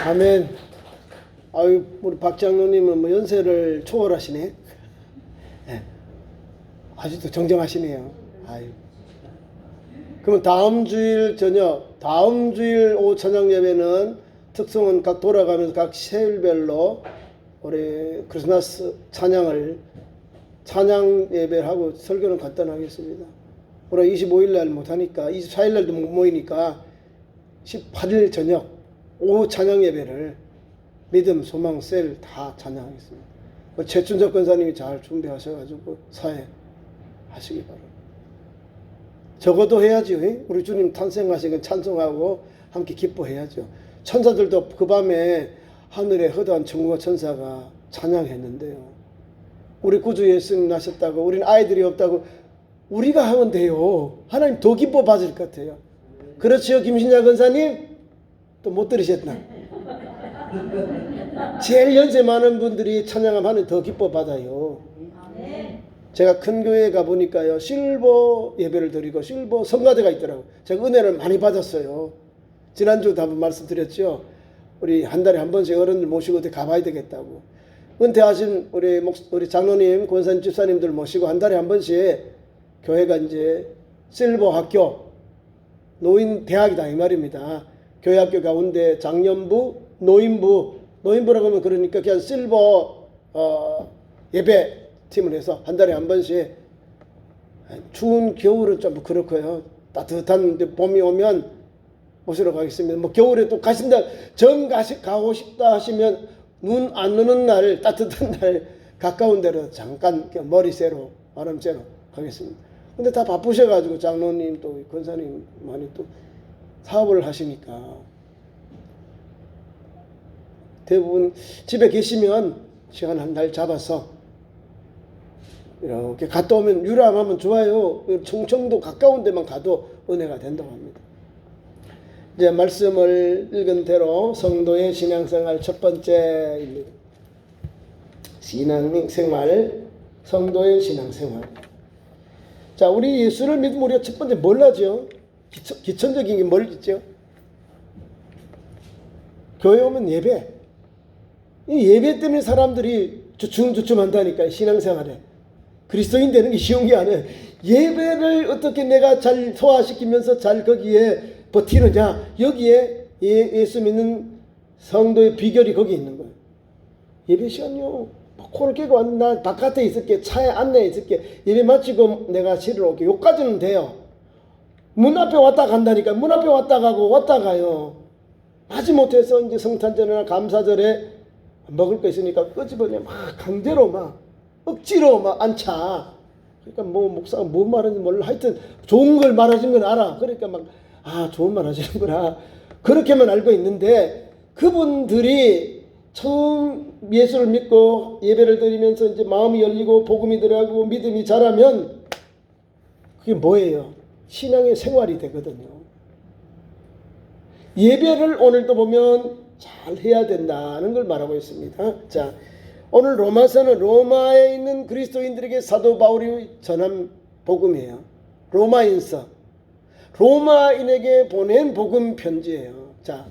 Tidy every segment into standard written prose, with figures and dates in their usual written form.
아멘. 아유, 우리 박 장로님은 뭐 연세를 초월하시네. 네. 아직도 정정하시네요. 아유. 그러면 다음 주일 저녁, 다음 주일 오후 찬양 예배는 특성은 각 돌아가면서 각 세일별로 우리 크리스마스 찬양 예배를 하고 설교는 간단하겠습니다. 우리가 25일 날 못하니까 24일 날도 못 모이니까 18일 저녁 오후 찬양 예배를 믿음, 소망, 셀 다 찬양하겠습니다. 최춘석 권사님이 잘 준비하셔가지고 사회 하시기 바랍니다. 적어도 해야죠. 우리 주님 탄생하신 건 찬송하고 함께 기뻐해야죠. 천사들도 그 밤에 하늘에 허다한 천국과 천사가 찬양했는데요. 우리 구주 예수님 나셨다고, 우리는 아이들이 없다고 우리가 하면 돼요. 하나님 더 기뻐 받을 것 같아요. 그렇지요, 김신자 권사님? 또 못 들으셨나? 제일 연세 많은 분들이 찬양하면 하나님 더 기뻐 받아요. 제가 큰 교회에 가보니까요, 실버 예배를 드리고 실버 성가대가 있더라고요. 제가 은혜를 많이 받았어요. 지난주도 한번 말씀드렸죠. 우리 한 달에 한 번씩 어른들 모시고 어디 가봐야 되겠다고. 은퇴하신 우리 장로님, 권사님, 집사님들 모시고 한 달에 한 번씩 교회가 이제 실버 학교, 노인 대학이다 이 말입니다. 교회 학교 가운데 장년부, 노인부라고 하면 그러니까 그냥 실버 예배 팀을 해서 한 달에 한 번씩, 추운 겨울은 좀 그렇고요. 따뜻한 봄이 오면 모시러 가겠습니다. 뭐 겨울에 또 가신다, 가고 싶다 하시면 눈 안 오는 날, 따뜻한 날 가까운 데로 잠깐 머리 쐬러, 바람 쐬러 가겠습니다. 근데 다 바쁘셔가지고 장로님 또 권사님 많이 또 사업을 하시니까 대부분 집에 계시면 시간 한 달 잡아서 이렇게 갔다 오면 유람하면 좋아요. 충청도 가까운 데만 가도 은혜가 된다고 합니다. 이제 말씀을 읽은 대로 성도의 신앙생활 첫 번째입니다. 신앙생활, 성도의 신앙생활. 자, 우리 예수를 믿으면 우리가 첫 번째 뭘 하죠? 기천적인 게 뭘 있죠? 교회 오면 예배. 이 예배 때문에 사람들이 주춤주춤한다니까요, 신앙생활에. 그리스도인 되는 게 쉬운 게 아니에요. 예배를 어떻게 내가 잘 소화시키면서 잘 거기에 버티느냐. 여기에 예수 믿는 성도의 비결이 거기 있는 거예요. 예배 시간요. 코를 깨고 나 바깥에 있을게. 차에 안내에 있을게. 예배 마치고 내가 실으러 올게. 여기까지는 돼요. 문 앞에 왔다 간다니까. 문 앞에 왔다 가고 왔다 가요. 마지못해서 이제 성탄절이나 감사절에 먹을 거 있으니까 끄집어내 막 강제로 막 억지로 막 앉자. 그러니까 뭐 목사가 뭐 말하는지 몰라. 하여튼 좋은 걸 말하신 건 알아. 그러니까 막 좋은 말 하시는구나. 그렇게만 알고 있는데 그분들이 처음 예수를 믿고 예배를 드리면서 이제 마음이 열리고 복음이 들어가고 믿음이 자라면 그게 뭐예요? 신앙의 생활이 되거든요. 예배를 오늘도 보면 잘 해야 된다는 걸 말하고 있습니다. 자, 오늘 로마서는 로마에 있는 그리스도인들에게 사도 바울이 전한 복음이에요. 로마인서. 로마인에게 보낸 복음 편지예요. 자,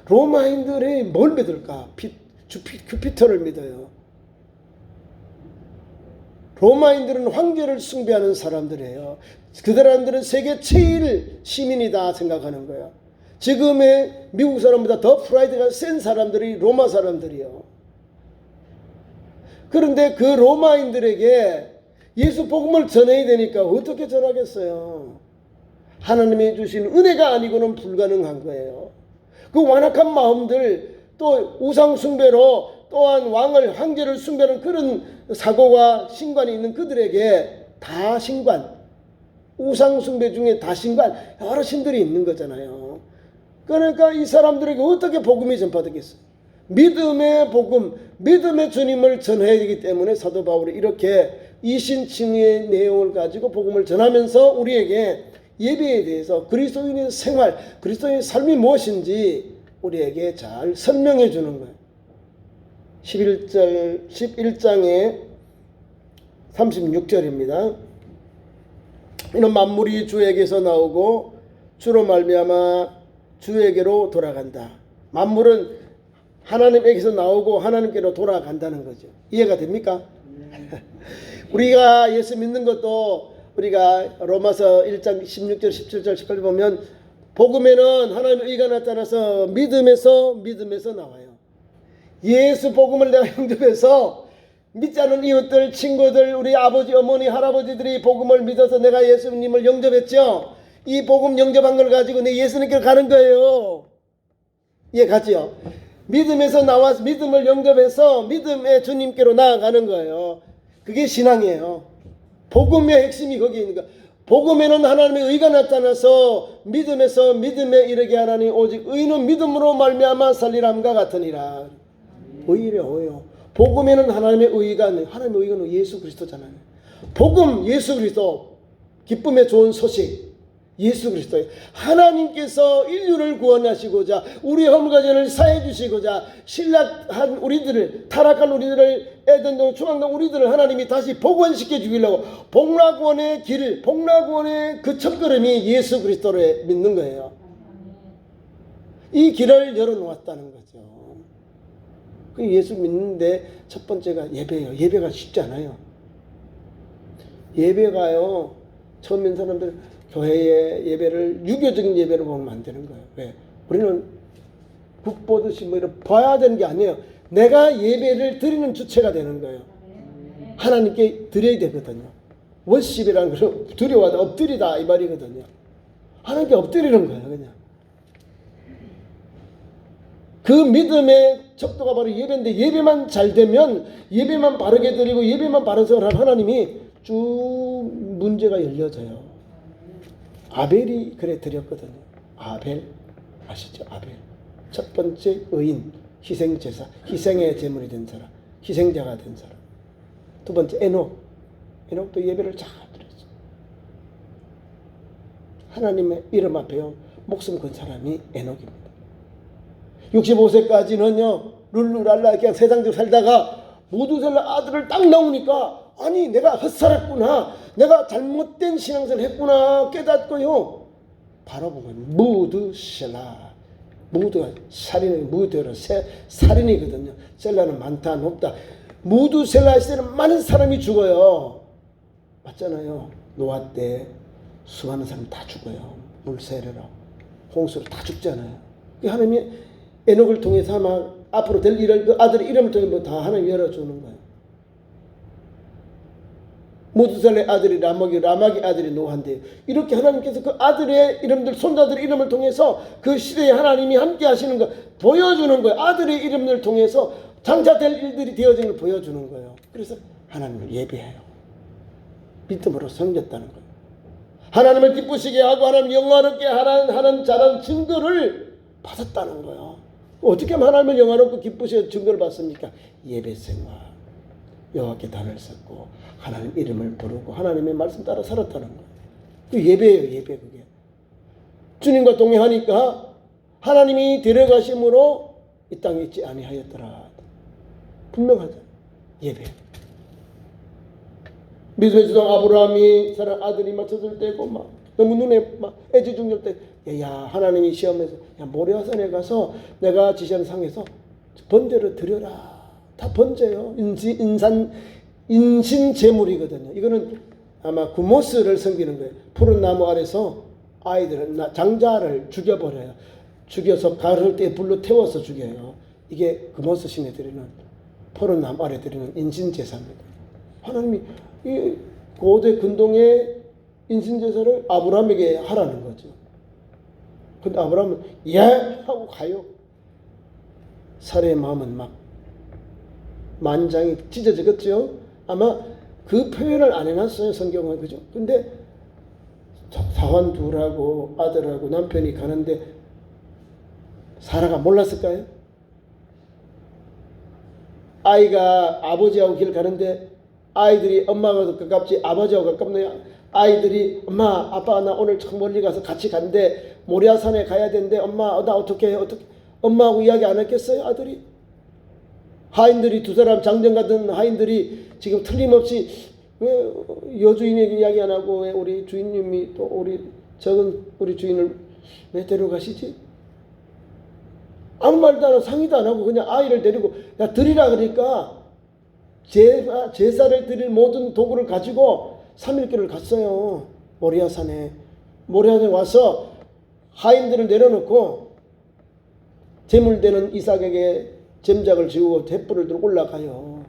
로마인들이 뭘 믿을까? 큐피터를 믿어요. 로마인들은 황제를 숭배하는 사람들이에요. 그 사람들은 세계 제일 시민이다 생각하는 거예요. 지금의 미국 사람보다 더 프라이드가 센 사람들이 로마 사람들이에요. 그런데 그 로마인들에게 예수 복음을 전해야 되니까 어떻게 전하겠어요? 하나님이 주신 은혜가 아니고는 불가능한 거예요. 그 완악한 마음들, 또 우상 숭배로 또한 황제를 숭배하는 그런 사고가 신관이 있는 그들에게 다 신관, 우상 숭배 중에 다 신관, 여러 신들이 있는 거잖아요. 그러니까 이 사람들에게 어떻게 복음이 전파되겠어요? 믿음의 복음, 믿음의 주님을 전해야 되기 때문에 사도 바울이 이렇게 이신칭의 내용을 가지고 복음을 전하면서 우리에게 예배에 대해서 그리스도인의 생활, 그리스도인의 삶이 무엇인지 우리에게 잘 설명해 주는 거예요. 11장의 36절입니다. 이는 만물이 주에게서 나오고 주로 말미암아 주에게로 돌아간다. 만물은 하나님에게서 나오고 하나님께로 돌아간다는 거죠. 이해가 됩니까? 우리가 예수 믿는 것도 우리가 로마서 1장 16절 17절 18절 보면 복음에는 하나님의 의가 나타나서 믿음에서 나와요. 예수 복음을 내가 영접해서 믿지 않은 이웃들, 친구들, 우리 아버지, 어머니, 할아버지들이 복음을 믿어서 내가 예수님을 영접했죠. 이 복음 영접한 걸 가지고 내 예수님께 가는 거예요. 이해 가지요? 믿음에서 나와서 믿음을 영접해서 믿음의 주님께로 나아가는 거예요. 그게 신앙이에요. 복음의 핵심이 거기 있는 거예요. 복음에는 하나님의 의가 나타나서 믿음에서 믿음에 이르게 하나니 오직 의는 믿음으로 말미암아 살리람과 같으니라. 의예요. 복음에는 하나님의 의가 있는, 하나님의 의는 예수 그리스도잖아요. 복음 예수 그리스도, 기쁨의 좋은 소식 예수 그리스도. 하나님께서 인류를 구원하시고자 우리 허물과 죄를 사해 주시고자 신락한 우리들을, 타락한 우리들을, 에덴동 중앙동 우리들을 하나님이 다시 복원시켜 주기려고 복락원의 길, 복락원의 그 첫걸음이 예수 그리스도를 믿는 거예요. 이 길을 열어놓았다는 거죠. 예수 믿는데 첫 번째가 예배예요. 예배가 쉽지 않아요. 예배가요, 처음 믿는 사람들 교회의 예배를 유교적인 예배로 보면 안 되는 거예요. 왜? 우리는 국 보듯이 뭐 이렇게 봐야 되는 게 아니에요. 내가 예배를 드리는 주체가 되는 거예요. 하나님께 드려야 되거든요. 워십이라는 것은 두려워하다, 엎드리다 이 말이거든요. 하나님께 엎드리는 거예요, 그냥. 그 믿음의 척도가 바로 예배인데, 예배만 잘 되면, 예배만 바르게 드리고 예배만 바른 생활을 하면 하나님이 쭉 문제가 열려져요. 아벨이 그래 드렸거든요. 아벨 아시죠? 아벨 첫 번째 의인, 희생제사, 희생의 제물이 된 사람, 희생자가 된 사람. 두 번째 에녹도 예배를 잘 드렸어. 하나님의 이름 앞에요 목숨 건 사람이 에녹입니다. 65세까지는요 룰루랄라 그냥 세상적으로 살다가 모두살라 아들을 딱 낳으니까 아니 내가 헛살았구나, 내가 잘못된 신앙생활 했구나 깨닫고요 바로 보면 무드셀라, 무드가 살인은 무드로 살인이거든요. 셀라는 많다 높다. 무드셀라 시대는 많은 사람이 죽어요. 맞잖아요. 노아 때 수많은 사람이 다 죽어요. 물세례로 홍수로 다 죽잖아요. 하나님이 에녹을 통해서 아마 앞으로 될 일을 그 아들의 이름을 통해서 다 하나님이 열어주는 거예요. 무드셀의 아들이 라막이 아들이 노아인데, 이렇게 하나님께서 그 아들의 이름들, 손자들의 이름을 통해서 그 시대에 하나님이 함께 하시는 거 보여주는 거예요. 아들의 이름을 통해서 장차될 일들이 되어지는 걸 보여주는 거예요. 그래서 하나님을 예배해요. 믿음으로 섬겼다는 거예요. 하나님을 기쁘시게 하고 하나님 영화롭게 하는 잘한 증거를 받았다는 거예요. 어떻게 하면 하나님을 영화롭고 기쁘시게 증거를 받습니까? 예배 생활, 여호와께 단을 쌓고 하나님 이름을 부르고 하나님의 말씀 따라 살았다는 거예요. 그 예배예요. 예배. 그게 주님과 동행하니까 하나님이 데려가심으로 이 땅에 있지 아니하였더라. 분명하죠. 예배. 미스의 주장 아브라함이 사랑 아들이 맞춰줄 때고 막 너무 눈에 막 애지중절 때 야 하나님이 시험에서 야 모리아산에 가서 내가 지시하는 상에서 번제를 드려라. 다 번제요. 인신 제물이거든요. 이거는 아마 구모스를 섬기는 거예요. 푸른 나무 아래서 아이들을 장자를 죽여버려요. 죽여서 가을 때 불로 태워서 죽여요. 이게 구모스 신에 드리는 푸른 나무 아래 드리는 인신 제사입니다. 하나님이 이 고대 근동의 인신 제사를 아브라함에게 하라는 거죠. 근데 아브라함은 예 하고 가요. 사례의 마음은 막 만장이 찢어지겠죠. 아마 그 표현을 안 해놨어요 성경은. 그죠? 근데 사환 둘하고 아들하고 남편이 가는데 사라가 몰랐을까요? 아이가 아버지하고 길 가는데 아이들이 엄마가 가깝지 아버지하고 가깝네요. 아이들이 엄마 아빠가 나 오늘 참 멀리 가서 같이 간대. 모리아산에 가야 되는데 엄마 나 어떻게 해? 어떻게? 엄마하고 이야기 안 했겠어요 아들이? 하인들이 두 사람 장정 같은 하인들이 지금 틀림없이 왜 여주인에게 이야기 안 하고 왜 우리 주인님이 또 우리 적은 우리 주인을 왜 데려가시지? 아무 말도 안 하고 상의도 안 하고 그냥 아이를 데리고 야 드리라 그러니까 제사를 드릴 모든 도구를 가지고 3일길을 갔어요. 모리아산에. 모리아산에 와서 하인들을 내려놓고 제물되는 이삭에게 zem작을 지우고 횃불을 들고 올라가요.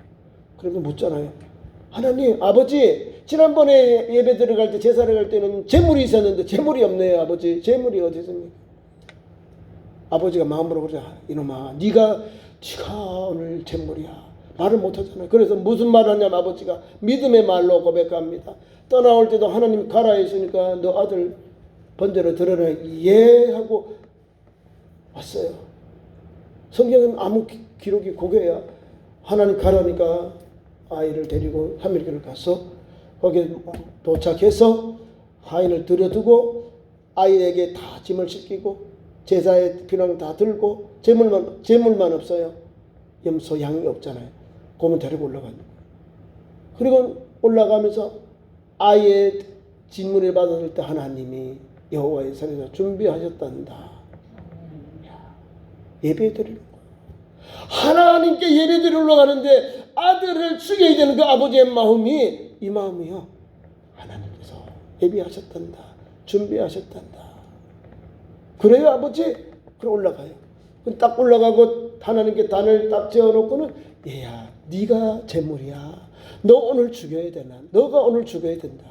그러면 묻잖아요. 하나님, 아버지, 지난번에 예배 들어갈 때 제사를 갈 때는 제물이 있었는데 제물이 없네요. 아버지, 제물이 어디 있습니까? 아버지가 마음으로 그러자. 이놈아, 네가 오늘 제물이야. 말을 못하잖아요. 그래서 무슨 말을 하냐면 아버지가 믿음의 말로 고백합니다. 떠나올 때도 하나님 가라 했으니까 너 아들 번제로 드러내 예 하고 왔어요. 성경은 아무 기록이 고개야. 하나님 가라니까 아이를 데리고 3일길을 가서 거기에 도착해서 하인을 들여두고 아이에게 다 짐을 싣기고 제사에 필요한 다 들고 제물만 없어요. 염소 양이 없잖아요. 그러면 데리고 올라가는 거예요. 그리고 올라가면서 아이의 진문을 받았을 때 하나님이 여호와의 산에서 준비하셨단다. 예배 드리는 거예요. 하나님께 예배 드리러 올라가는데 아들을 죽여야 되는 그 아버지의 마음이 이 마음이요. 하나님께서 예비하셨단다. 준비하셨단다. 그래요 아버지? 그럼 올라가요. 딱 올라가고 하나님께 단을 딱 지어놓고는 얘야 네가 제물이야. 너 오늘 죽여야 되나? 너가 오늘 죽여야 된다.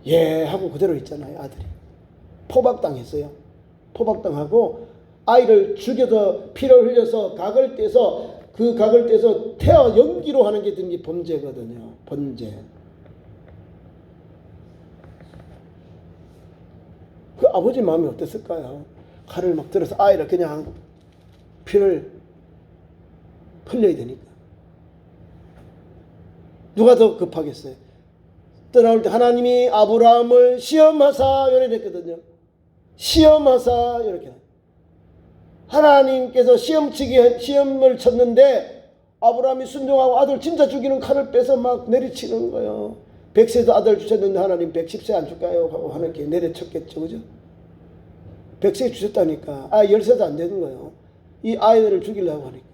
예 하고 그대로 있잖아요. 아들이 포박당했어요. 포박당하고 아이를 죽여서 피를 흘려서 각을 떼서 그 각을 떼서 태워 연기로 하는 게 등기 범죄거든요. 범죄. 그 아버지 마음이 어땠을까요? 칼을 막 들어서 아이를 그냥 피를 흘려야 되니까. 누가 더 급하겠어요? 떠나올 때 하나님이 아브라함을 시험하사 이렇게 됐거든요. 시험하사 이렇게. 하나님께서 시험을 쳤는데 아브라함이 순종하고 아들 진짜 죽이는 칼을 빼서 막 내리치는 거예요. 100세도 아들 주셨는데 하나님 110세 안 줄까요? 하고 하나님께 내려쳤겠죠. 그죠? 100세 주셨다니까. 10세도 안 되는 거예요. 이 아이들을 죽이려고 하니까.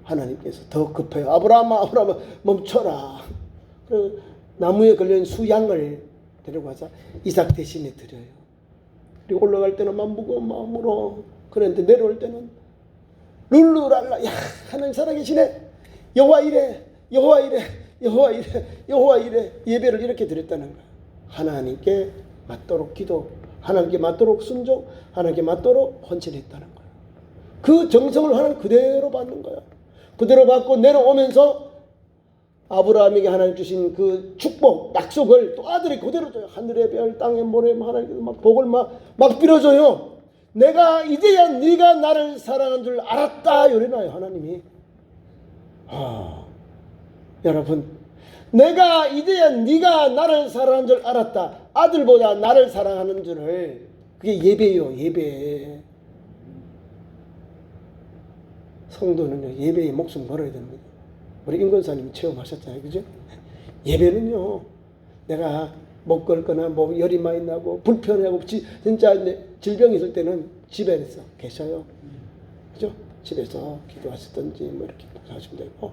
하나님께서 더 급해요. 아브라함아 멈춰라. 그래서 나무에 걸린 수양을 데려가서 이삭 대신에 드려요. 그리고 올라갈 때는 막 무거운 마음으로. 그런데 내려올 때는 룰루랄라. 야 하나님 살아계시네. 여호와 이래. 여호와 이래. 여호와 이래. 여호와 이래. 예배를 이렇게 드렸다는 거야. 하나님께 맞도록 기도, 하나님께 맞도록 순종, 하나님께 맞도록 헌신했다는 거야. 그 정성을 하나님 그대로 받는 거야. 그대로 받고 내려오면서 아브라함에게 하나님 주신 그 축복, 약속을 또 아들이 그대로 줘요. 하늘의 별, 땅의 모래, 하나님께서 막 복을 막 빌어줘요. 내가 이제야 네가 나를 사랑한 줄 알았다. 이래놔요 하나님이. 여러분, 내가 이제야 네가 나를 사랑한 줄 알았다. 아들보다 나를 사랑하는 줄을. 그게 예배요. 예배. 성도는요 예배에 목숨 걸어야 됩니다. 우리 임권사님이 체험하셨잖아요. 그죠? 예배는요 내가 못 걸거나 뭐 열이 많이 나고 불편하고 진짜 질병이 있을 때는 집에서 계셔요. 그죠? 집에서 기도하시든지 뭐 이렇게 하시면 되고,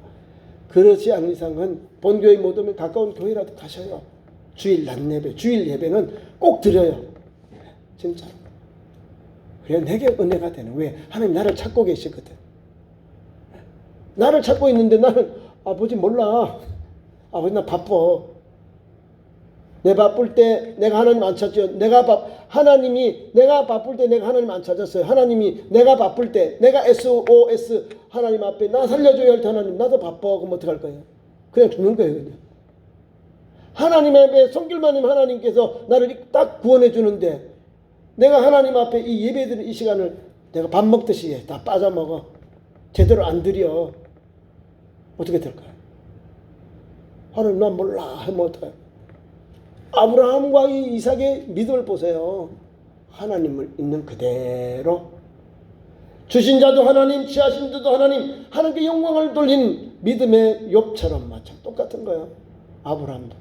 그렇지 않은 이상은 본교회 못 오면 가까운 교회라도 가셔요. 주일 낮 예배, 주일 예배는 꼭 드려요. 진짜. 그래 내게 은혜가 되는. 왜? 하나님 나를 찾고 계시거든. 나를 찾고 있는데 나는 아버지 몰라. 아버지 나 바빠. 내 바쁠 때 내가 하나님 안 찾죠. 하나님이 내가 바쁠 때 내가 하나님 안 찾았어요. 하나님이 내가 바쁠 때 내가 SOS 하나님 앞에 나 살려줘야 할 때 하나님 나도 바빠. 그럼 어떡할 거예요? 그냥 죽는 거예요. 그냥. 하나님 앞에 손길만님 하나님께서 나를 딱 구원해 주는데 내가 하나님 앞에 이 예배드리는 이 시간을 내가 밥 먹듯이 다 빠져먹어. 제대로 안 드려. 어떻게 될까요? 하나님 난 몰라 하면 어떡해요? 아브라함과 이 이삭의 믿음을 보세요. 하나님을 있는 그대로 주신 자도 하나님, 취하신 자도 하나님, 하나님께 영광을 돌린 믿음의 욥처럼 마찬 똑같은 거예요. 아브라함도.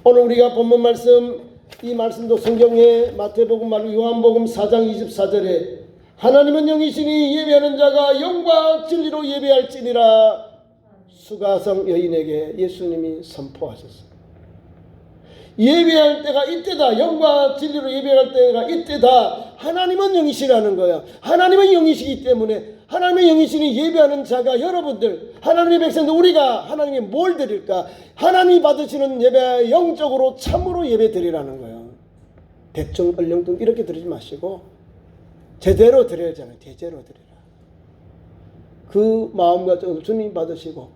오늘 우리가 본문 말씀 이 말씀도 성경에 마태복음 말고 요한복음 4장 24절에 하나님은 영이시니 예배하는 자가 영과 진리로 예배할지니라 수가성 여인에게 예수님이 선포하셨습니다. 예배할 때가 이때다. 영과 진리로 예배할 때가 이때다. 하나님은 영이시라는 거야. 하나님은 영이시기 때문에 하나님의 영이시니 예배하는 자가 여러분들, 하나님의 백성들, 우리가 하나님께 뭘 드릴까? 하나님이 받으시는 예배, 영적으로 참으로 예배 드리라는 거예요. 대충 얼렁뚱 이렇게 드리지 마시고 제대로 드려야 하잖아요. 제대로 드리라. 그 마음과 주님 받으시고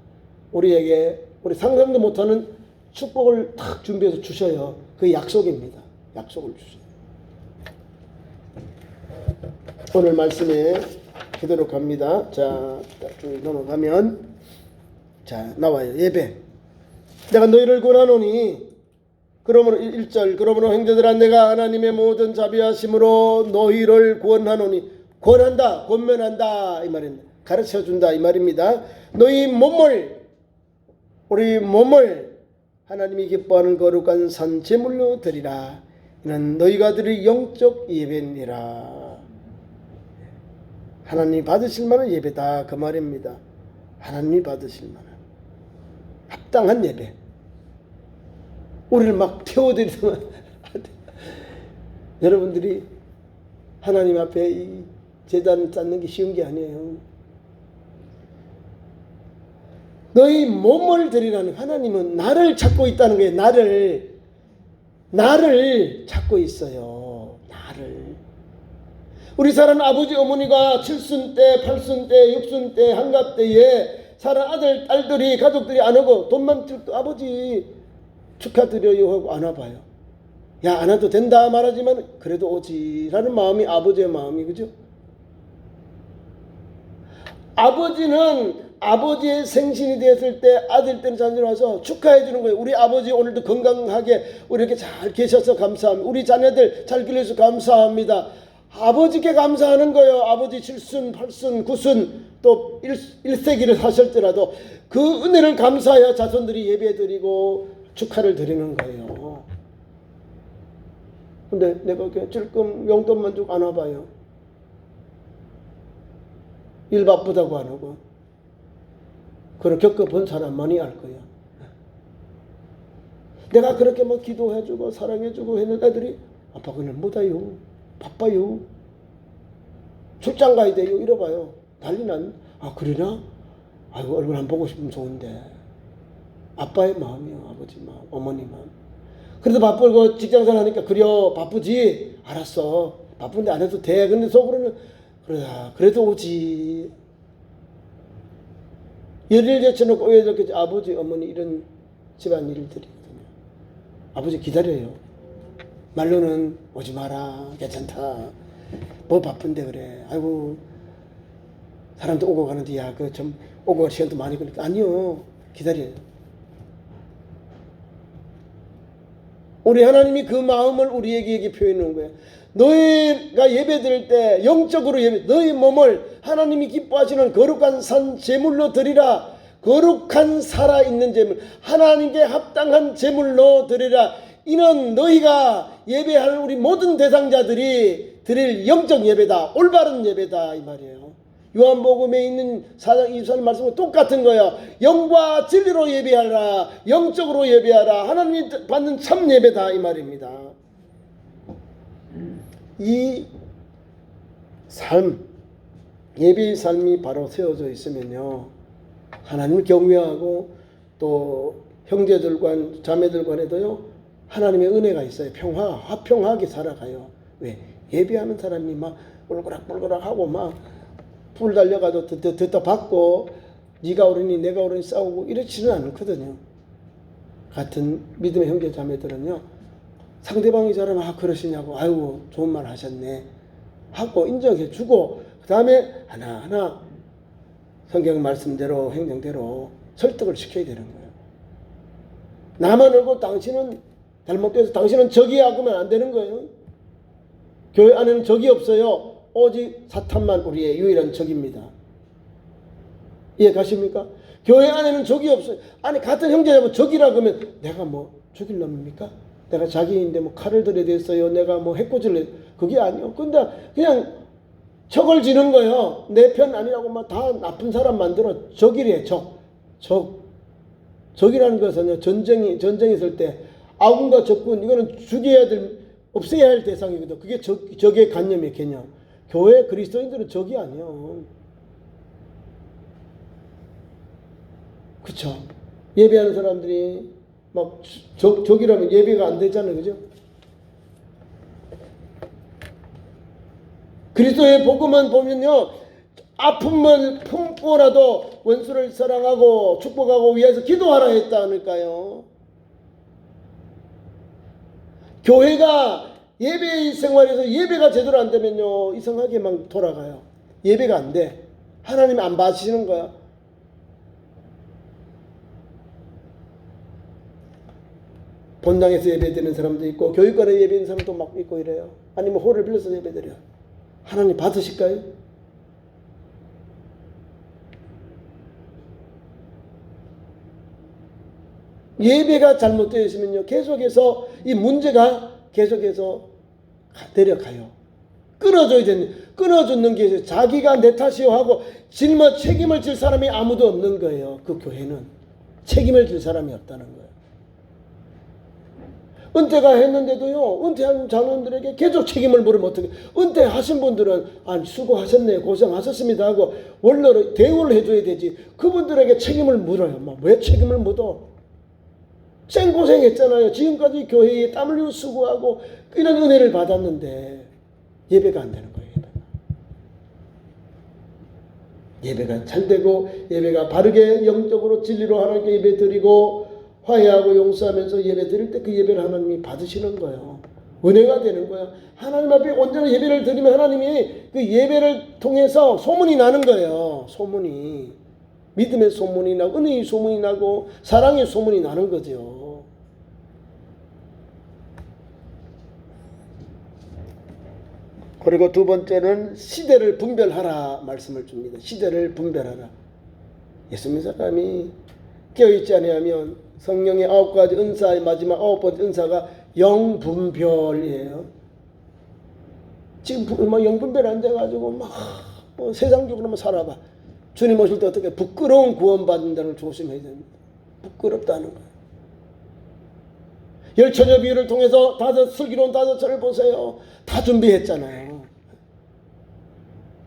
우리에게 우리 상상도 못하는 축복을 탁 준비해서 주셔요. 그 약속입니다. 약속을 주셔요. 오늘 말씀에 그대로 갑니다. 자, 쭉 넘어가면 자 나와요. 예배. 내가 너희를 권하노니 그러므로 1절 그러므로 형제들아 내가 하나님의 모든 자비하심으로 너희를 권하노니 권한다 권면한다 이 말입니다. 가르쳐준다 이 말입니다. 너희 몸을 우리 몸을 하나님이 기뻐하는 거룩한 산 제물로 드리라. 이는 너희가 드릴 영적 예배니라. 하나님이 받으실 만한 예배다 그 말입니다. 하나님이 받으실 만한 합당한 예배. 우리를 막 태워드리면 여러분들이 하나님 앞에 이 제단 쌓는 게 쉬운 게 아니에요. 너희 몸을 드리라는 하나님은 나를 찾고 있다는 거예요. 나를 찾고 있어요. 나를. 우리 사는 아버지 어머니가 7순 때, 8순 때, 6순 때, 한갑 때에 사는 아들, 딸들이 가족들이 안 오고 돈만 들고 아버지 축하드려요 하고 안 와봐요. 야, 안 와도 된다 말하지만 그래도 오지 라는 마음이 아버지의 마음이 그죠? 아버지는 아버지의 생신이 되었을 때 아들 때는 자녀들 와서 축하해 주는 거예요. 우리 아버지 오늘도 건강하게 우리 이렇게 잘 계셔서 감사합니다. 우리 자녀들 잘 길러서 감사합니다. 아버지께 감사하는 거예요. 아버지 7순, 8순, 9순 또 1세기를 사실지라도 그 은혜를 감사해야 자손들이 예배드리고 축하를 드리는 거예요. 근데 내가 찔끔 용돈만 주고 안 와봐요. 일 바쁘다고 안 오고. 그걸 겪어본 사람만이 알 거야. 내가 그렇게 막 기도해주고 사랑해주고 했는 애들이 아빠 그냥 못와요. 바빠요. 출장 가야 돼요. 이러봐요. 난리난. 아 그러나? 아이고 얼굴 안 보고 싶으면 좋은데. 아빠의 마음이요. 아버지 마음. 어머니 마음. 그래도 바쁘고 직장생활 하니까 그려 바쁘지. 알았어. 바쁜데 안 해도 돼. 근데 속으로는 그래 그래도 오지. 열일 제쳐놓고 왜 이렇게 아버지 어머니 이런 집안일들이거든요. 아버지 기다려요. 말로는 오지 마라. 괜찮다. 뭐 바쁜데 그래. 아이고 사람도 오고 가는데 야 그 좀 오고 갈 시간도 많이 걸리니까 아니요. 기다려요. 우리 하나님이 그 마음을 우리에게 표현해 놓은 거예요. 너희가 예배 드릴 때 영적으로 예배, 너희 몸을 하나님이 기뻐하시는 거룩한 산 제물로 드리라. 거룩한 살아있는 제물, 하나님께 합당한 제물로 드리라. 이는 너희가 예배하는 우리 모든 대상자들이 드릴 영적 예배다. 올바른 예배다 이 말이에요. 요한복음에 있는 4장 24절 말씀은 똑같은 거예요. 영과 진리로 예배하라. 영적으로 예배하라. 하나님이 받는 참 예배다 이 말입니다. 이 삶, 예배의 삶이 바로 세워져 있으면요. 하나님을 경외하고 또 형제들 자매들 간에도요. 하나님의 은혜가 있어요. 화평하게 살아가요. 왜? 예배하는 사람이 막 울그락불그락 하고 막 불 달려가지고 듣다 받고 네가 옳으니 내가 옳으니 싸우고 이렇지는 않거든요. 같은 믿음의 형제 자매들은요. 상대방이 잘하면 아 그러시냐고 아이고 좋은 말 하셨네 하고 인정해 주고 그 다음에 하나하나 성경 말씀대로 행동대로 설득을 시켜야 되는 거예요. 나만 알고 당신은 잘못돼서 당신은 적이야 하면 안 되는 거예요. 교회 안에는 적이 없어요. 오직 사탄만 우리의 유일한 적입니다. 이해 가십니까? 교회 안에는 적이 없어요. 아니 같은 형제자면 적이라 그러면 내가 뭐 죽일 놈입니까? 내가 자기인데 뭐 칼을 들여댔어요. 내가 뭐 해코지를 그게 아니요. 근데 그냥 척을 지는 거예요. 내 편 아니라고 막 다 나쁜 사람 만들어. 적이래. 적이라는 것은 전쟁이 있을 때 아군과 적군 이거는 죽여야 될 없애야 할 대상이거든. 그게 적의 관념의 개념. 교회 그리스도인들은 적이 아니요. 그쵸? 예배하는 사람들이 막 적이라면 예배가 안 되잖아요. 그죠? 그리스도의 복음은 보면요. 아픔을 품고라도 원수를 사랑하고 축복하고 위해서 기도하라 했다 않을까요? 교회가 예배 생활에서 예배가 제대로 안 되면요. 이상하게만 돌아가요. 예배가 안 돼. 하나님이 안 봐주시는 거야. 본당에서 예배드리는 사람도 있고 교육관에 예배드리는 사람도 막 있고 이래요. 아니면 홀을 빌려서 예배드려요. 하나님 받으실까요? 예배가 잘못되어 있으면요. 계속해서 이 문제가 계속해서 내려가요. 끊어줘야 되는, 끊어주는 게 있어요. 자기가 내 탓이요 하고 책임을 질 사람이 아무도 없는 거예요. 그 교회는. 책임을 질 사람이 없다는 거예요. 은퇴가 했는데도요. 은퇴한 장로들에게 계속 책임을 물으면 어떻게. 은퇴하신 분들은 수고하셨네요. 고생하셨습니다 하고 원로로 대우를 해줘야 되지. 그분들에게 책임을 물어요. 왜 책임을 묻어? 생고생했잖아요. 지금까지 교회에 땀 흘리고 수고하고 이런 은혜를 받았는데 예배가 안 되는 거예요. 예배가 잘 되고 예배가 바르게 영적으로 진리로 하나님께 예배 드리고 화해하고 용서하면서 예배 드릴 때 그 예배를 하나님이 받으시는 거예요. 은혜가 되는 거예요. 하나님 앞에 온전한 예배를 드리면 하나님이 그 예배를 통해서 소문이 나는 거예요. 소문이. 믿음의 소문이 나고 은혜의 소문이 나고 사랑의 소문이 나는 거죠. 그리고 두 번째는 시대를 분별하라 말씀을 줍니다. 시대를 분별하라. 예수 믿는 사람이 깨어있지 아니하면 성령의 9가지 은사의 마지막 9번째 은사가 영분별이에요. 지금 막 영분별 안 돼가지고 막 세상적으로만 살아봐. 주님 오실 때 어떻게 부끄러운 구원받는다는 걸 조심해야 됩니다. 부끄럽다는 거예요. 열처녀 비유를 통해서 슬기로운 5처를 보세요. 다 준비했잖아요.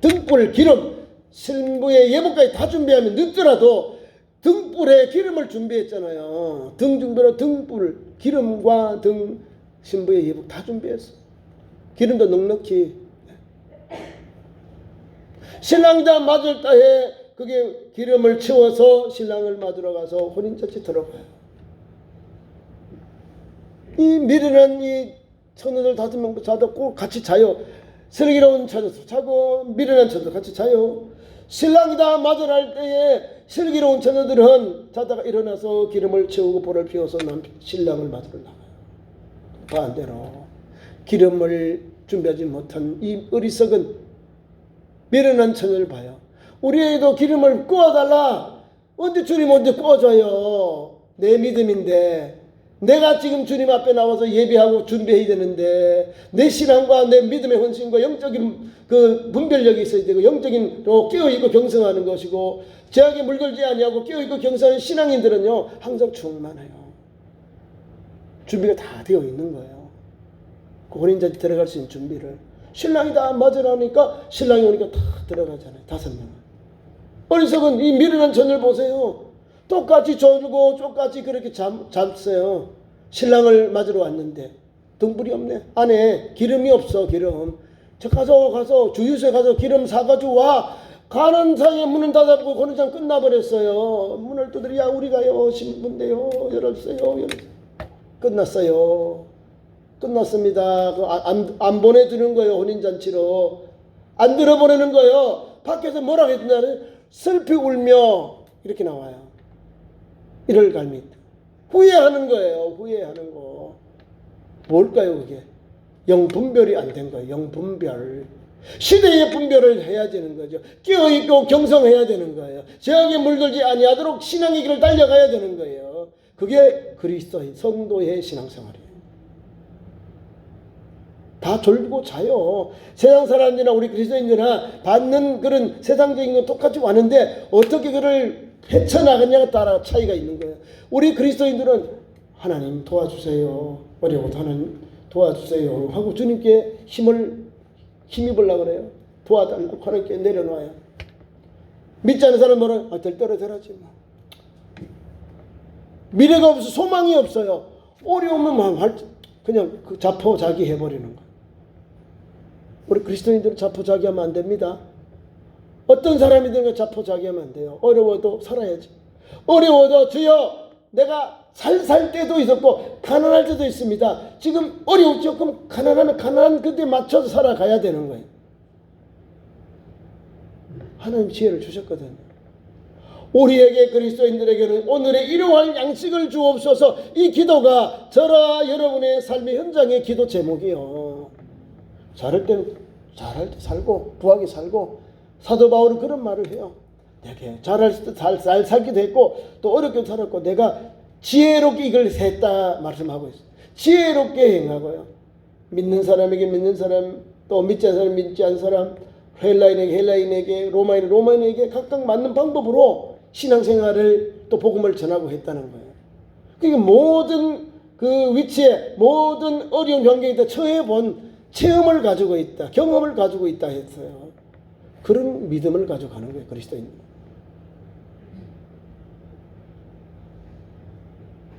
등불, 기름, 신부의 예복까지 다 준비하면 늦더라도 등불에 기름을 준비했잖아요. 등중별로 등불, 기름과 신부의 예복 다 준비했어. 기름도 넉넉히. 신랑이 다 맞을 때에 그게 기름을 채워서 신랑을 맞으러 가서 혼인잔치 들어가요. 이 미련한 이 처녀들 5명 자도 꼭 같이 자요. 슬기로운 처녀들 자고 미련한 처녀들 같이 자요. 신랑이 다 맞으러 할 때에 슬기로운 처녀들은 자다가 일어나서 기름을 채우고 볼을 피워서 신랑을 맞으러 나가요. 반대로 기름을 준비하지 못한 이 어리석은 미련한 처녀를 봐요. 우리 애도 기름을 구워달라. 언제 주님 언제 구워줘요. 내 믿음인데 내가 지금 주님 앞에 나와서 예배하고 준비해야 되는데 내 신앙과 내 믿음의 헌신과 영적인 그 분별력이 있어야 되고 영적인 깨어있고 경성하는 것이고 죄악에 물들지 아니하고 깨어있고 경성하는 신앙인들은요 항상 충만해요. 준비가 다 되어 있는 거예요. 그 혼인잔치 들어갈 수 있는 준비를 신랑이 다 맞으라니까 신랑이 오니까 다 들어가잖아요. 5명. 어리석은 이 미련한 처녀를 보세요. 똑같이 졸고 똑같이 그렇게 잤어요. 신랑을 맞으러 왔는데 등불이 없네. 안에 기름이 없어. 기름. 저 가서 주유소에 가서 기름 사가지고 와. 가는 사이에 문은 닫아보고 혼인잔치 끝나버렸어요. 문을 두드려 야 우리가요 신부인데요 열었어요. 끝났어요. 끝났습니다. 안 보내주는 거예요. 혼인잔치로. 안 들어보내는 거예요. 밖에서 뭐라고 했냐면 슬피 울며 이렇게 나와요. 이를 갈미 후회하는 거예요. 후회하는 거. 뭘까요 그게? 영분별이 안 된 거예요. 영분별. 시대의 분별을 해야 되는 거죠. 깨어있고 경성해야 되는 거예요. 죄악에 물들지 아니하도록 신앙의 길을 달려가야 되는 거예요. 그게 그리스도인 성도의 신앙생활이에요. 다 졸고 자요. 세상 사람들이나 우리 그리스도인들이나 받는 그런 세상적인 건 똑같이 왔는데 어떻게 그를 헤쳐나가냐에 따라 차이가 있는 거예요. 우리 그리스도인들은 하나님 도와주세요. 어려워도 하나님 도와주세요 하고 주님께 힘입으려고 그래요. 도와달라고 하나님께 내려놔요. 믿지 않는 사람은 들 떨어져라지 뭐. 미래가 없어, 소망이 없어요. 어려우면 그냥 그 자포자기 해버리는 거예요. 우리 그리스도인들은 자포자기하면 안 됩니다. 어떤 사람이든 자포자기하면 안 돼요. 어려워도 살아야지. 어려워도 주여 내가 살 때도 있었고 가난할 때도 있습니다. 지금 어려웠죠. 그럼 가난하면 가난한 그때 맞춰서 살아가야 되는 거예요. 하나님 지혜를 주셨거든요. 우리에게 그리스도인들에게는 오늘의 일용할 양식을 주옵소서. 이 기도가 저와 여러분의 삶의 현장의 기도 제목이요. 잘할 때 살고 부하게 살고, 사도 바울은 그런 말을 해요. 내게 잘할 때 잘 살기도 했고 또 어렵게 살았고 내가 지혜롭게 이걸 했다 말씀하고 있어요. 지혜롭게 행하고요. 믿는 사람에게 믿는 사람, 또 믿지 않는 사람 믿지 않는 사람, 헬라인에게 헬라인에게, 로마인에게 각각 맞는 방법으로 신앙생활을 또 복음을 전하고 했다는 거예요. 그러니까 모든 그 위치에 모든 어려운 환경에 다 처해본 체험을 가지고 있다, 경험을 가지고 있다 했어요. 그런 믿음을 가져가는 거예요, 그리스도인.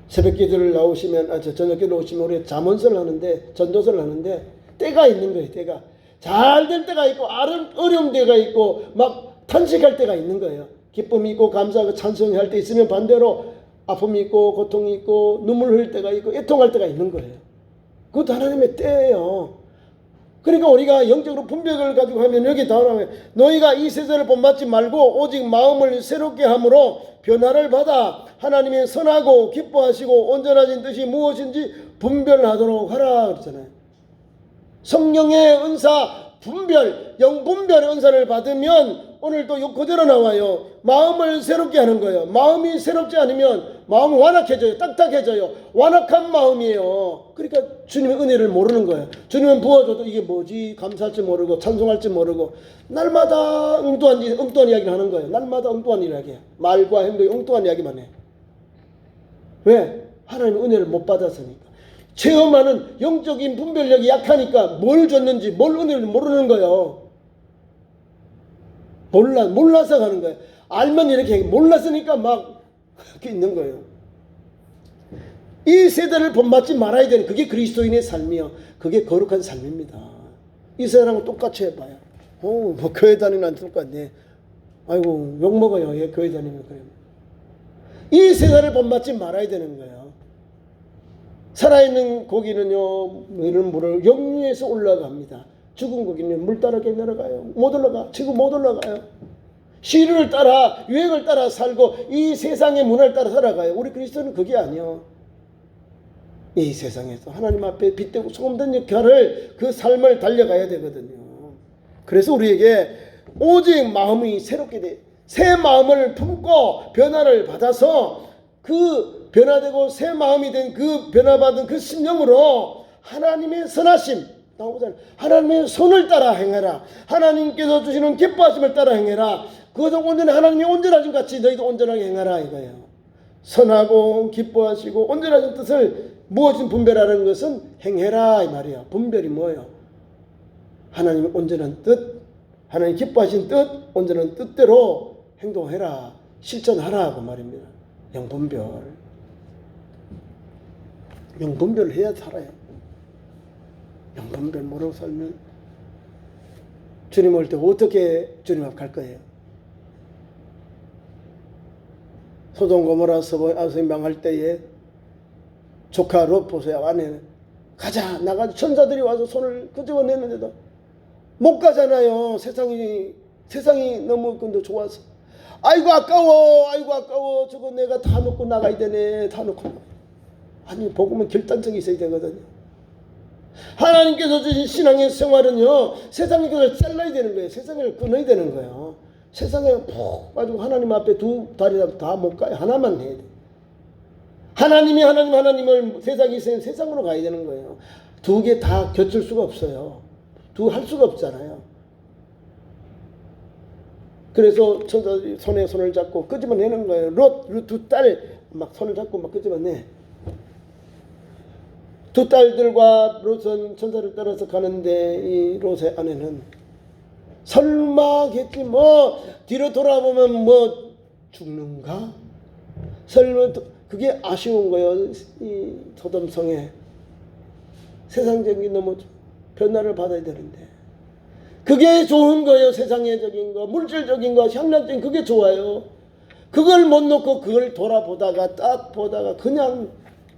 새벽 기도를 나오시면, 저녁 기도 오시면 우리 잠언서를 하는데, 전도서를 하는데, 때가 있는 거예요, 때가. 잘 될 때가 있고, 어려운 때가 있고, 막 탄식할 때가 있는 거예요. 기쁨이 있고, 감사하고, 찬송할 때 있으면 반대로 아픔이 있고, 고통이 있고, 눈물 흘릴 때가 있고, 애통할 때가 있는 거예요. 그것도 하나님의 때예요. 그러니까 우리가 영적으로 분별을 가지고 하면 여기 나오면 너희가 이 세대를 본받지 말고 오직 마음을 새롭게 함으로 변화를 받아 하나님의 선하고 기뻐하시고 온전하신 뜻이 무엇인지 분별하도록 하라 그랬잖아요. 성령의 은사 분별, 영분별의 은사를 받으면 오늘도 그대로 나와요. 마음을 새롭게 하는 거예요. 마음이 새롭지 않으면 마음이 완악해져요. 딱딱해져요. 완악한 마음이에요. 그러니까 주님의 은혜를 모르는 거예요. 주님은 부어줘도 이게 뭐지 감사할지 모르고 찬송할지 모르고 날마다 엉뚱한 이야기를 하는 거예요. 날마다 엉뚱한 이야기. 말과 행동이 엉뚱한 이야기만 해. 왜? 하나님의 은혜를 못 받았으니까. 체험하는 영적인 분별력이 약하니까 뭘 줬는지 뭘 은혜를 모르는 거예요. 몰라서 가는 거예요. 알면 이렇게 몰랐으니까 막 있는 거예요. 이 세대를 본받지 말아야 되는 그게 그리스도인의 삶이요. 그게 거룩한 삶입니다. 이 세상하고 똑같이 해봐요. 뭐 교회 다니는 똑같네. 아이고 욕먹어요. 예, 교회 다니면 그래요. 이 세대를 본받지 말아야 되는 거예요. 살아있는 고기는요, 이런 물을 역류해서 올라갑니다. 죽은 고기는 물 따라 내려가요. 못 올라가. 지금 못 올라가요. 시류를 따라, 유행을 따라 살고 이 세상의 문화를 따라 살아가요. 우리 그리스도는 그게 아니요. 이 세상에서 하나님 앞에 빛되고 소금된 역할을 그 삶을 달려가야 되거든요. 그래서 우리에게 오직 마음이 새롭게 돼. 새 마음을 품고 변화를 받아서 그 변화되고 새 마음이 된 그 변화받은 그 심령으로 하나님의 선하심 나오잖아요. 하나님의 손을 따라 행해라. 하나님께서 주시는 기뻐하심을 따라 행해라. 그것은 온전히 하나님의 온전하심 같이 너희도 온전하게 행하라 이거예요. 선하고 기뻐하시고 온전하신 뜻을 무엇인 분별하는 것은 행해라 이 말이야. 분별이 뭐예요? 하나님의 온전한 뜻, 하나님 기뻐하신 뜻, 온전한 뜻대로 행동해라. 실천하라 그 말입니다. 영분별. 영분별을 해야 살아요. 영분별 모르고 살면 주님 올 때 어떻게 주님 앞 갈 거예요? 소돔 고모라 서버에서 망할 때에 조카 롯 보세요. 아내는 가자 나가서 천사들이 와서 손을 끄집어내는데도 못 가잖아요. 세상이 너무 근데 좋아서 아이고 아까워 저거 내가 다 놓고 나가야 되네. 다 놓고 아니 복음은 결단력이 있어야 되거든요. 하나님께서 주신 신앙의 생활은요 세상의 것을 잘라야 되는 거예요. 세상을 끊어야 되는 거예요. 세상에 푹 빠지고 하나님 앞에 두 다리라도 다 못 가요. 하나만 해야 돼. 하나님을 세상이 있으면 세상으로 가야 되는 거예요. 두 개 다 겹칠 수가 없어요. 두 할 수가 없잖아요. 그래서 천사들이 손에 손을 잡고 끄집어내는 거예요. 롯 두 딸 막 손을 잡고 막 끄집어내. 두 딸들과 롯은 천사를 따라서 가는데 이 롯의 아내는 설마겠지 뭐 뒤로 돌아보면 뭐 죽는가? 설마 그게 아쉬운 거예요. 이 소돔성에 세상적인 너무 변화를 받아야 되는데 그게 좋은 거예요. 세상적인 거, 물질적인 거, 향락적인 그게 좋아요. 그걸 못 놓고 그걸 돌아보다가 딱 보다가 그냥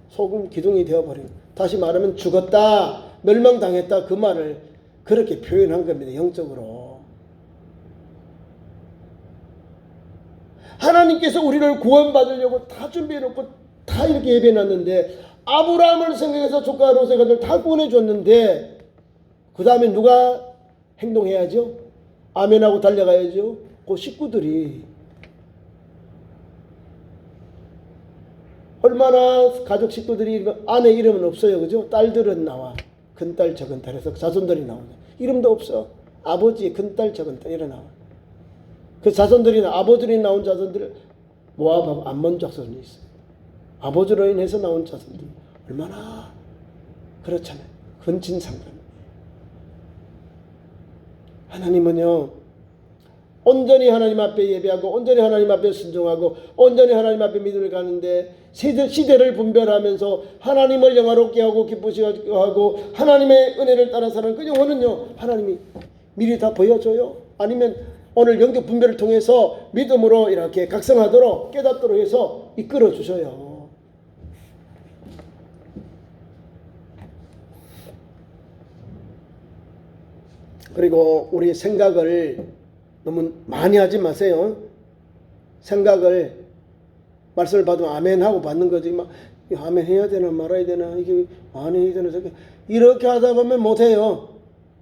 소금 기둥이 되어버린, 다시 말하면 죽었다, 멸망당했다, 그 말을 그렇게 표현한 겁니다. 영적으로. 하나님께서 우리를 구원받으려고 다 준비해놓고 다 이렇게 예배해놨는데, 아브라함을 생각해서 조카 롯의 가족을 다 구원해줬는데 그 다음에 누가 행동해야죠? 아멘하고 달려가야죠. 그 식구들이 얼마나 가족 식구들이 아내 이름은 없어요. 그죠? 딸들은 나와. 큰딸 적은딸 해서 자손들이 나오죠. 이름도 없어. 아버지 큰딸 적은딸 이래 나와. 그 자손들이나 아버지로 나온 자손들 모압하고 암몬 자손이 있어요. 아버지로 인해서 나온 자손들 얼마나 그렇잖아요. 근친상간. 하나님은요 온전히 하나님 앞에 예배하고 온전히 하나님 앞에 순종하고 온전히 하나님 앞에 믿음을 가는데 시대를 분별하면서 하나님을 영화롭게 하고 기쁘시게 하고 하나님의 은혜를 따라 사는 그 영혼은요 하나님이 미리 다 보여줘요. 아니면 오늘 영적 분별을 통해서 믿음으로 이렇게 각성하도록 깨닫도록 해서 이끌어 주셔요. 그리고 우리 생각을 너무 많이 하지 마세요. 생각을 말씀을 받으면 아멘하고 받는 거지 막 아멘 해야 되나 말아야 되나 이게 많이 해야 되나 저게 이렇게 하다 보면 못해요.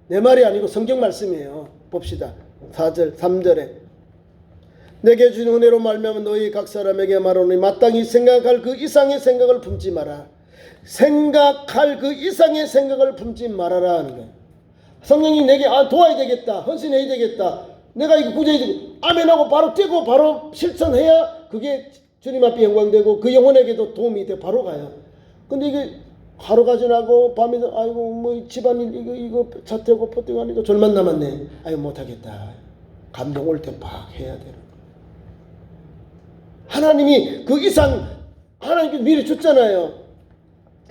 내 말이 아니고 성경 말씀이에요. 봅시다. 4절 3절에 내게 준 은혜로 말미암아 너희 각 사람에게 말하노니 마땅히 생각할 그 이상의 생각을 품지 마라. 생각할 그 이상의 생각을 품지 말아라 하는 거예요. 성령이 내게 도와야 되겠다. 헌신해야 되겠다. 내가 이거 구제해야 되고 아멘하고 바로 뛰고 바로 실천해야 그게 주님 앞에 영광되고 그 영혼에게도 도움이 돼 바로 가요. 근데 이게 하루가 지나고 밤에 아이고 뭐 집안일 이거 자태고 포팅하니까 절만 남았네. 아이고 못하겠다. 감동 올 때 막 해야 되는. 하나님이 그 이상 하나님께서 미리 줬잖아요.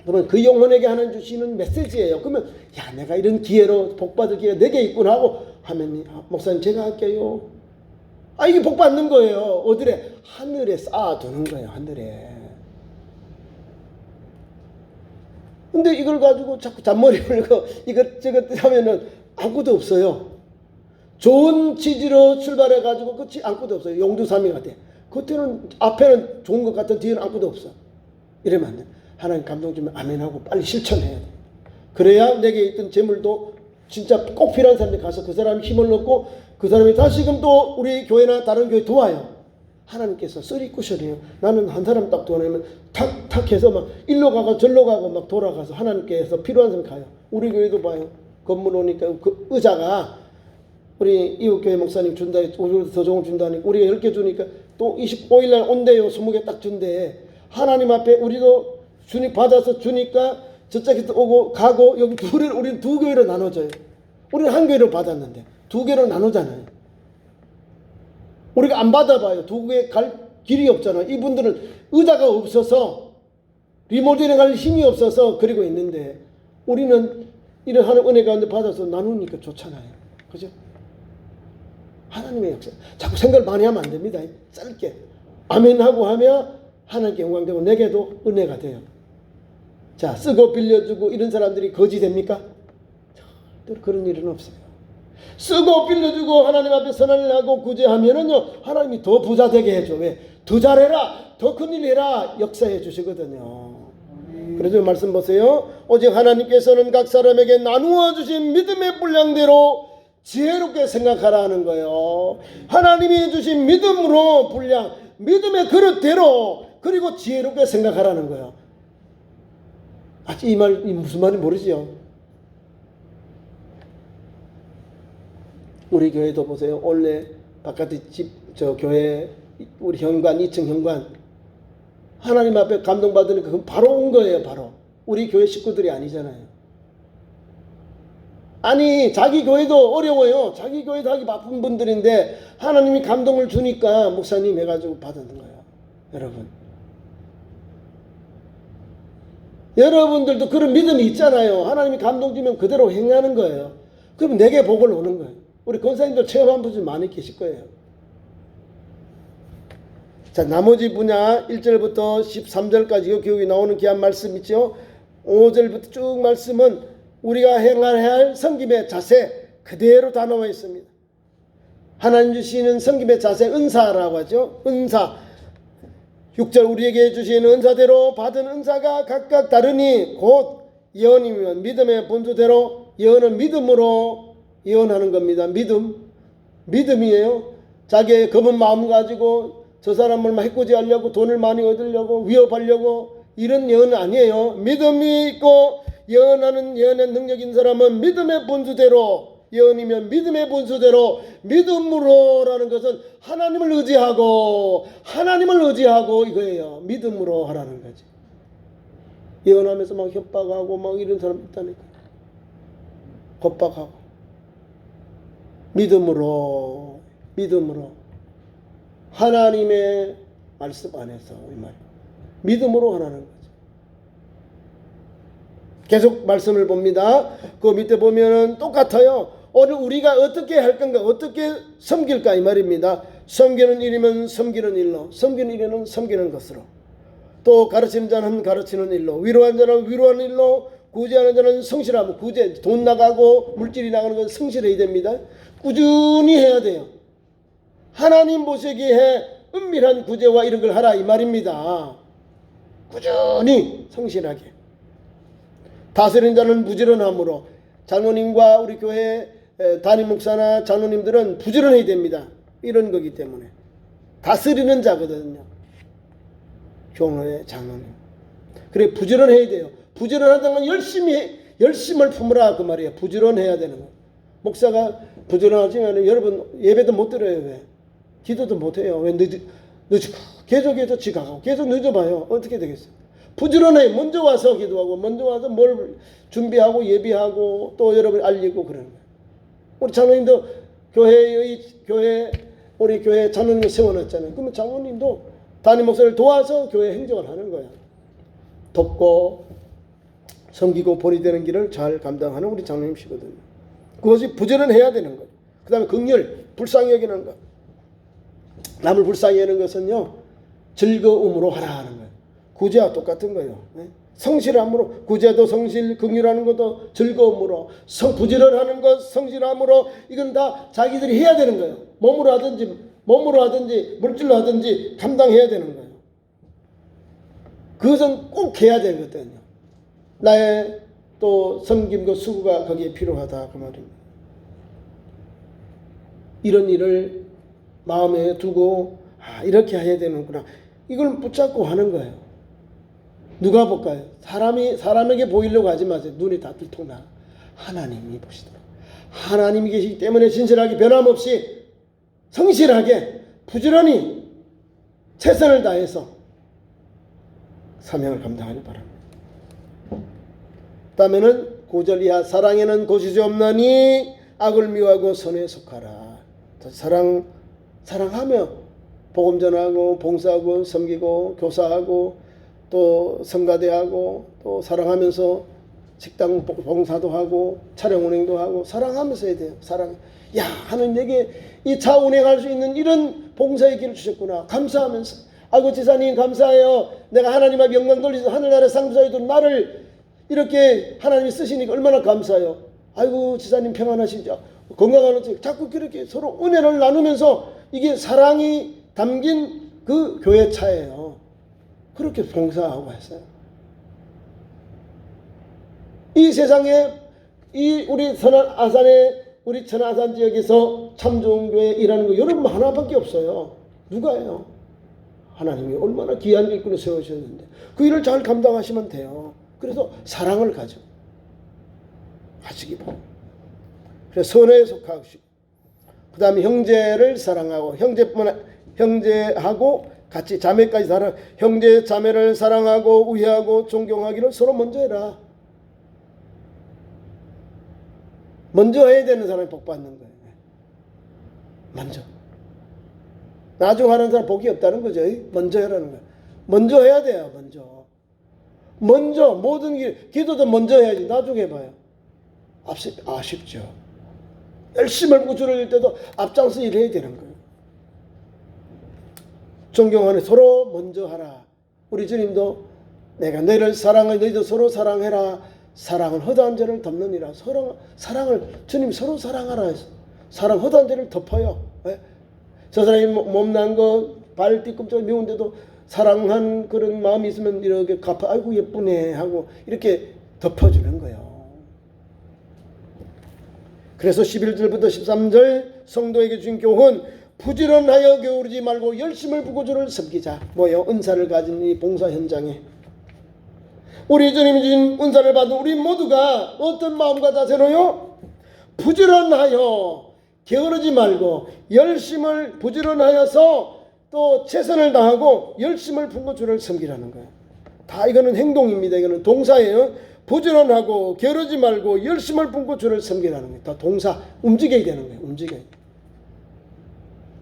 그러면 그 영혼에게 하나님 주시는 메시지예요. 그러면 야 내가 이런 기회로 복받을 기회가 내게 있구나 하고 하면 목사님 제가 할게요. 이게 복받는 거예요. 어디래? 하늘에 쌓아두는 거예요. 하늘에. 근데 이걸 가지고 자꾸 잔머리 물고 이것저것 하면은 아무것도 없어요. 좋은 취지로 출발해 가지고 끝이 아무것도 없어요. 용두삼이 같아. 그때는 앞에는 좋은 것 같은 뒤에는 아무것도 없어. 이러면 안 돼. 하나님 감동 주면 아멘하고 빨리 실천해야 돼. 그래야 내게 있던 재물도 진짜 꼭 필요한 사람한테 가서 그 사람이 힘을 넣고 그 사람이 다시금 또 우리 교회나 다른 교회 도와요. 하나님께서 쓰리 쿠션이에요. 나는 한 사람 딱 도와내면 탁탁 해서 막 일로 가고 절로 가고 막 돌아가서 하나님께서 필요한 사람 가요. 우리 교회도 봐요. 건물 오니까 그 의자가 우리 이웃교회 목사님 준다, 더 좋은 준다니까 우리가 10개 주니까 또 25일날 온대요. 20개 딱 준대. 하나님 앞에 우리도 주님 받아서 주니까 저쪽에서 오고 가고 여기 우리는 두 교회로 나눠져요. 우리는 한 교회로 받았는데 두 개로 나누잖아요. 우리가 안 받아봐요. 두 교회 갈 길이 없잖아요. 이분들은 의자가 없어서 리모델링 할 힘이 없어서 그러고 있는데 우리는 이런 하나님 은혜 가운데 받아서 나누니까 좋잖아요. 그죠? 하나님의 역사. 자꾸 생각을 많이 하면 안 됩니다. 짧게 아멘하고 하면 하나님께 영광되고 내게도 은혜가 돼요. 자, 쓰고 빌려주고 이런 사람들이 거지 됩니까? 절대로 그런 일은 없어요. 쓰고 빌려주고 하나님 앞에 선언을 하고 구제하면은요 하나님이 더 부자 되게 해줘. 왜? 더 잘해라, 더 큰일 해라 역사해 주시거든요. 그래서 말씀 보세요. 오직 하나님께서는 각 사람에게 나누어 주신 믿음의 분량대로 지혜롭게 생각하라 하는 거예요. 하나님이 주신 믿음으로 분량, 믿음의 그릇대로 그리고 지혜롭게 생각하라는 거예요. 이 말 무슨 말인지 모르지요? 우리 교회도 보세요. 원래 바깥에 저 교회 우리 현관 2층 현관 하나님 앞에 감동받으니까 그건 바로 온 거예요. 바로 우리 교회 식구들이 아니잖아요. 아니 자기 교회도 어려워요. 자기 교회도 하기 바쁜 분들인데 하나님이 감동을 주니까 목사님 해가지고 받은 거예요. 여러분, 여러분들도 그런 믿음이 있잖아요. 하나님이 감동 주면 그대로 행하는 거예요. 그럼 내게 복을 오는 거예요. 우리 권사님들 체험한 분들 많이 계실 거예요. 자, 나머지 분야 1절부터 13절까지 이 교육이 나오는 귀한 말씀 있죠. 5절부터 쭉 말씀은 우리가 행해야 할 섬김의 자세 그대로 다 나와 있습니다. 하나님 주시는 섬김의 자세 은사라고 하죠. 은사. 6절 우리에게 주시는 은사대로 받은 은사가 각각 다르니 곧 예언이면 믿음의 본조대로 예언은 믿음으로 예언하는 겁니다. 믿음이에요. 자기의 검은 마음 가지고 저 사람을 해코지하려고 돈을 많이 얻으려고 위협하려고 이런 예언은 아니에요. 믿음이 있고 예언하는 예언의 능력인 사람은 믿음의 본수대로 예언이면 믿음의 본수대로 믿음으로라는 것은 하나님을 의지하고 이거예요. 믿음으로 하라는 거지. 예언하면서 막 협박하고 막 이런 사람 있다니까. 겁박하고 믿음으로 하나님의 말씀 안에서 이 말 믿음으로 하라는 거죠. 계속 말씀을 봅니다. 그 밑에 보면은 똑같아요. 오늘 우리가 어떻게 할 건가, 어떻게 섬길까 이 말입니다. 섬기는 일이면 섬기는 일로, 섬기는 일에는 섬기는 것으로, 또 가르치는 자는 가르치는 일로, 위로하는 자는 위로하는 일로, 구제하는 자는 성실하고, 구제 돈 나가고 물질이 나가는 건 성실해야 됩니다. 꾸준히 해야 돼요. 하나님 보시기에 은밀한 구제와 이런 걸 하라 이 말입니다. 꾸준히 성실하게. 다스리는 자는 부지런함으로, 장로님과 우리 교회 담임 목사나 장로님들은 부지런해야 됩니다. 이런 거기 때문에 다스리는 자거든요. 교회의 장로님. 그래 부지런해야 돼요. 부지런하다는 건 열심을 품으라 그 말이에요. 부지런해야 되는 거. 목사가 부지런하지만 여러분 예배도 못 드려요. 왜? 기도도 못 해요. 왜 늦고 계속해서 지각하고 계속 늦어봐요. 어떻게 되겠어요? 부지런해. 먼저 와서 기도하고 먼저 와서 뭘 준비하고 예비하고 또 여러분 알리고 그러는 거예요. 우리 장로님도 우리 교회 장로님을 세워놨잖아요. 그러면 장로님도 담임 목사를 도와서 교회 행정을 하는 거예요. 돕고 섬기고 본이 되는 길을 잘 감당하는 우리 장로님이시거든요. 그것이 부지런해야 되는 거예요. 그 다음에 긍휼, 불쌍히 여기는 것. 남을 불쌍히 여기는 것은요 즐거움으로 하라 하는 거예요. 구제와 똑같은 거예요. 성실함으로, 구제도 성실, 긍휼하는 것도 즐거움으로, 부지런하는 것 성실함으로, 이건 다 자기들이 해야 되는 거예요. 몸으로 하든지 물질로 하든지 감당해야 되는 거예요. 그것은 꼭 해야 되거든요. 나의 또 섬김과 수고가 거기에 필요하다 그 말입니다. 이런 일을 마음에 두고 이렇게 해야 되는구나. 이걸 붙잡고 하는 거예요. 누가 볼까요? 사람에게 보이려고 하지 마세요. 눈이 다 들통나. 하나님이 보시더라. 하나님이 계시기 때문에 진실하게 변함없이 성실하게 부지런히 최선을 다해서 사명을 감당하길 바랍니다. 다음에는 9절 이하 사랑에는 고시지 없나니 악을 미워하고 선에 속하라. 사랑하며 복음 전하고 봉사하고 섬기고 교사하고 또 성가대하고 또 사랑하면서 식당 봉사도 하고 차량 운행도 하고 사랑하면서 해야 돼요. 야 하나님 내게 이 차 운행할 수 있는 이런 봉사의 길을 주셨구나. 감사하면서 아이고 지사님 감사해요. 내가 하나님 앞에 영광 돌리서 하늘나라 상주자에도 나를 이렇게 하나님이 쓰시니까 얼마나 감사해요. 아이고 지사님 평안하시죠. 건강한 어찌 자꾸 그렇게 서로 은혜를 나누면서 이게 사랑이 담긴 그 교회 차예요. 그렇게 봉사하고 했어요. 이 세상에 우리 천안아산 지역에서 참 좋은 교회 일하는 거 여러분 하나밖에 없어요. 누가요? 하나님이 얼마나 귀한 일꾼을 세우셨는데 그 일을 잘 감당하시면 돼요. 그래서 사랑을 가지기 바랍니다. 그래서 선에 속하시고 그 다음에 형제를 사랑하고 형제하고 같이 자매까지 사랑, 형제 자매를 사랑하고 우애하고 존경하기를 서로 먼저 해라. 먼저 해야 되는 사람이 복 받는 거예요. 먼저. 나중 하는 사람 복이 없다는 거죠. 먼저 해라는 거예요. 먼저 해야 돼요. 먼저 모든 기도도 먼저 해야지. 나중에 해봐요. 아쉽죠. 열심히 하고 줄을 때도 앞장서 일해야 되는 거예요. 존경하는 서로 먼저 하라. 우리 주님도 내가 너희를 사랑해 너희도 서로 사랑해라. 사랑은 허다한 죄를 덮느니라. 사랑을 주님 서로 사랑하라 해서 사랑 허다한 죄를 덮어요. 왜? 저 사람이 몸난 거 발 뒤꿈치가 미운데도 사랑한 그런 마음이 있으면 이렇게 갚아 아이고 예쁘네 하고 이렇게 덮어주는 거예요. 그래서 11절부터 13절 성도에게 주신 교훈, 부지런하여 게으르지 말고 열심을 부고 주를 섬기자. 뭐요? 은사를 가진 이 봉사 현장에 우리 주님이 주신 은사를 받은 우리 모두가 어떤 마음과 자세로요? 부지런하여 게으르지 말고 열심을 부지런하여서 또 최선을 다하고 열심을 품고 주를 섬기라는 거예요. 다 이거는 행동입니다. 이거는 동사예요. 부지런하고 게으르지 말고 열심을 품고 주를 섬기라는 거예요. 다 동사, 움직여야 되는 거예요. 움직여야 돼요.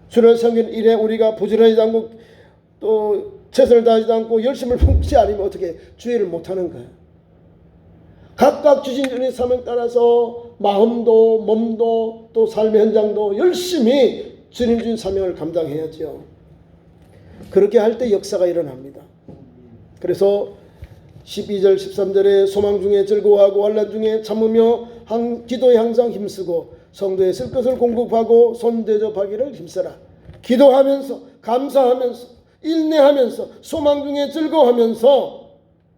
주를 섬기는 일에 우리가 부지런하지 않고 또 최선을 다하지 않고 열심을 품지 않으면 어떻게 주의를 못하는 거예요. 각각 주신 주님의 사명 따라서 마음도 몸도 또 삶의 현장도 열심히 주님 주신 사명을 감당해야죠. 그렇게 할 때 역사가 일어납니다. 그래서 12절 13절에 소망 중에 즐거워하고 환난 중에 참으며 기도에 항상 힘쓰고 성도의 쓸 것을 공급하고 손 대접하기를 힘써라. 기도하면서 감사하면서 인내하면서 소망 중에 즐거워하면서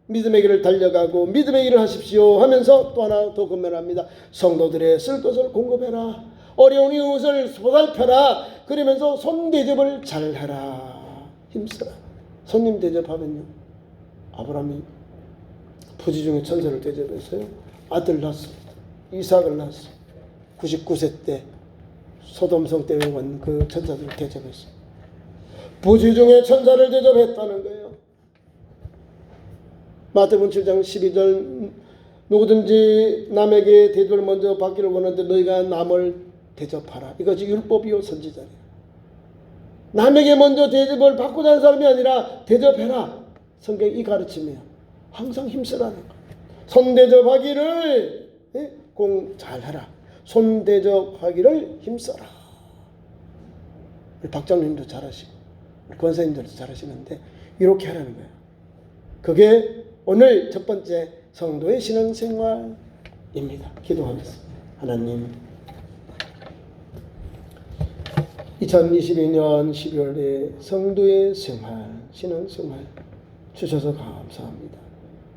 믿음의 길을 달려가고 믿음의 일을 하십시오 하면서 또 하나 더 권면합니다. 성도들의 쓸 것을 공급해라. 어려운 이웃을 보살펴라. 그러면서 손 대접을 잘하라. 힘써라. 손님 대접하면요. 아브라함이 부지 중에 천사를 대접했어요. 아들 낳았습니다. 이삭을 낳았어요. 99세 때 소돔성 때문에 온 그 천사들을 대접했어요. 부지 중에 천사를 대접했다는 거예요. 마태복음 7장 12절 누구든지 남에게 대접을 먼저 받기를 원하는데 너희가 남을 대접하라. 이것이 율법이요 선지자니라. 남에게 먼저 대접을 받고자 하는 사람이 아니라 대접해라. 성경이 이 가르침이에요. 항상 힘쓰라는 거. 손 대접하기를 잘해라. 손 대접하기를 힘써라. 우리 박장님도 잘하시고 우리 권사님들도 잘하시는데 이렇게 하라는 거예요. 그게 오늘 첫 번째 성도의 신앙생활입니다. 기도하면서 하나님 2022년 12월에 성도의 생활, 신앙생활 주셔서 감사합니다.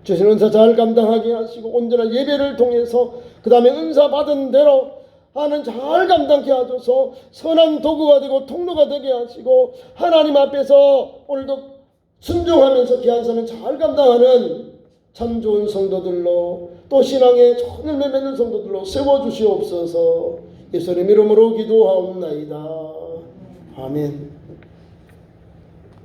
주신 은사 잘 감당하게 하시고 온전한 예배를 통해서 그 다음에 은사 받은 대로 하는 잘 감당케 하셔서 선한 도구가 되고 통로가 되게 하시고 하나님 앞에서 오늘도 순종하면서 귀한 선을 잘 감당하는 참 좋은 성도들로 또 신앙에 좋은 열매 맺는 성도들로 세워주시옵소서. 예수님 이름으로 기도하옵나이다. 아멘.